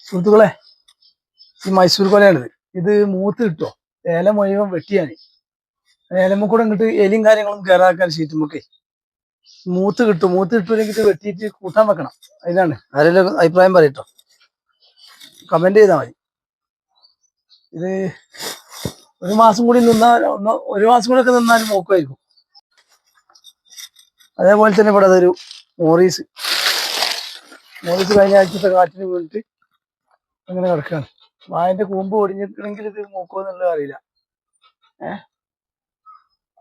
സുഹൃത്തുക്കളെ, ഈ മൈസൂർ കൊലയാണിത്. ഇത് മൂത്ത് കിട്ടോ? ഏല മുഴുവൻ വെട്ടിയാന് ഏലമ്മ കൂടെ ഇങ്ങോട്ട് എലിയും കാര്യങ്ങളും കയറാക്കാൻ ഷീറ്റുമൊക്കെ മൂത്ത് കിട്ടും. മൂത്ത് കിട്ടൂല്ലെങ്കിൽ ഇത് വെട്ടിയിട്ട് കൂട്ടാൻ വെക്കണം. അതിനാണ് ആരെങ്കിലും അഭിപ്രായം പറയട്ടോ, കമന്റ് ചെയ്താൽ മതി. ഇത് ഒരു മാസം കൂടി നിന്നാൽ ഒരു മാസം കൂടെ ഒക്കെ നിന്നാലും നോക്കുമായിരിക്കും. അതേപോലെ തന്നെ ഇവിടെ അതൊരു മോറീസ് കഴിഞ്ഞ ആഴ്ചത്തെ കാറ്റിന് വീണിട്ട് അങ്ങനെ കിടക്കുകയാണ്. വായന്റെ കൂമ്പ് ഒടിഞ്ഞിട്ടുണ്ടെങ്കിൽ ഇത് നോക്കുമോ എന്നുള്ളത് അറിയില്ല.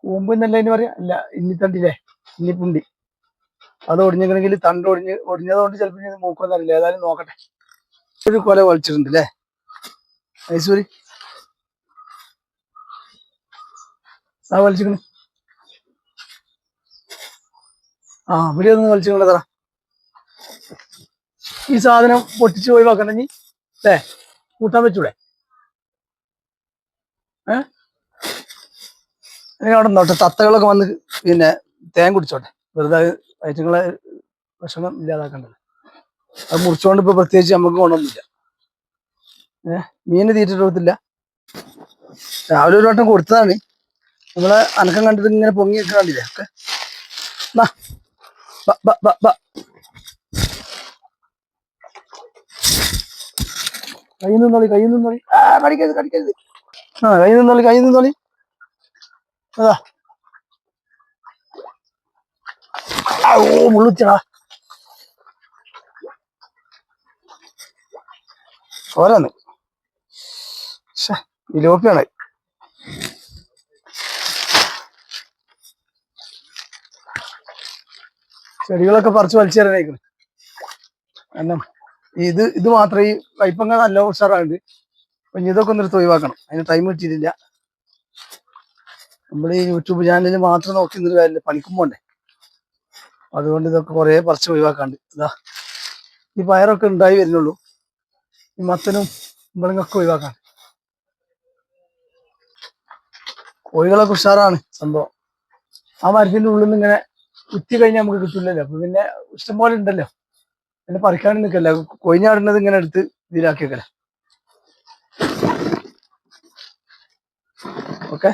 കൂമ്പ് എന്നല്ല അതിന് പറയാ, അല്ല ഇന്നിത്തണ്ടില്ലേ, ഇന്നിപ്പുണ്ടി, അത് ഒടിഞ്ഞിട്ടുണ്ടെങ്കിൽ തണ്ട് ഒടിഞ്ഞതുകൊണ്ട് ചിലപ്പോൾ ഇത് മൂക്കുമെന്ന് അറിയില്ല. ഏതായാലും നോക്കട്ടെ. ഒരു കൊല വലിച്ചിട്ടുണ്ട് അല്ലേ മൈസൂരി? ആ വലിച്ചിക്കണ്. ആ ഇവിടെ ഒന്ന് വലിച്ചിട്ടുള്ളതാ. ഈ സാധനം പൊട്ടിച്ച് ഒഴിവാക്കണ്ടെങ്കിൽ അല്ലേ, കൂട്ടാൻ വെച്ചൂടെ? അവിടെ നോട്ടെ, തത്തകളൊക്കെ വന്ന് പിന്നെ തേൻ കുടിച്ചോട്ടെ, വെറുതെ വയറ്റുങ്ങളെ വിഷമം ഇല്ലാതാക്കണ്ടല്ലോ. അത് മുറിച്ചോണ്ട് ഇപ്പൊ പ്രത്യേകിച്ച് നമുക്ക് ഗുണമൊന്നുമില്ല. മീന് തീറ്റിട്ട് കൊടുത്തില്ല. രാവിലെ ഒരു വട്ടം കൊടുത്തതാണ്. നമ്മളെ അനക്കം കണ്ടിട്ട് ഇങ്ങനെ പൊങ്ങി വെക്കാൻ കണ്ടില്ലേ ഒക്കെ. കയ്യിൽ നിന്നോളി. കടിക്കരുത്. കയ്യിൽ നിന്നോളി. അതാ ഓ മുള്ളിച്ചടാ, ചോരാന്ന്. വിലോപ്പിയാണ്. ചെടികളൊക്കെ പറിച്ച് വലിച്ചു തരാനായിക്കണ്. കാരണം ഇത് മാത്രം ഈ കയ്പങ്ങ നല്ല ഉഷാറാണ്ട്. അപ്പൊ ഇതൊക്കെ ഒന്നിട്ട് ഒഴിവാക്കണം. അതിന് ടൈം കിട്ടിയിട്ടില്ല. നമ്മൾ ഈ യൂട്യൂബ് ചാനലിൽ മാത്രം നോക്കി നിന്നൊരു കാര്യമില്ല, പണിക്കും പോണ്ടേ. അതുകൊണ്ട് ഇതൊക്കെ കുറേ പറിച്ച് ഒഴിവാക്കാണ്ട്. ഇതാ ഈ പയറൊക്കെ ഉണ്ടായി വരുന്നുള്ളൂ. ഈ മത്തനും കുമ്പളങ്ങൊക്കെ ഒഴിവാക്കാണ്ട്. കോഴികളൊക്കെ ഉഷാറാണ് സംഭവം. ആ മരത്തിന്റെ ഉള്ളിൽ നിന്ന് ഇങ്ങനെ കുത്തി കഴിഞ്ഞാൽ നമുക്ക് കിട്ടില്ലല്ലോ. അപ്പൊ പിന്നെ ഇഷ്ടംപോലെ ഉണ്ടല്ലോ, പിന്നെ പറിക്കാനും നിൽക്കല്ല. കൊഴിഞ്ഞാടുന്നത് ഇങ്ങനെ എടുത്ത് ഇതിലാക്കിയേക്കല്ലേ. ഓക്കെ.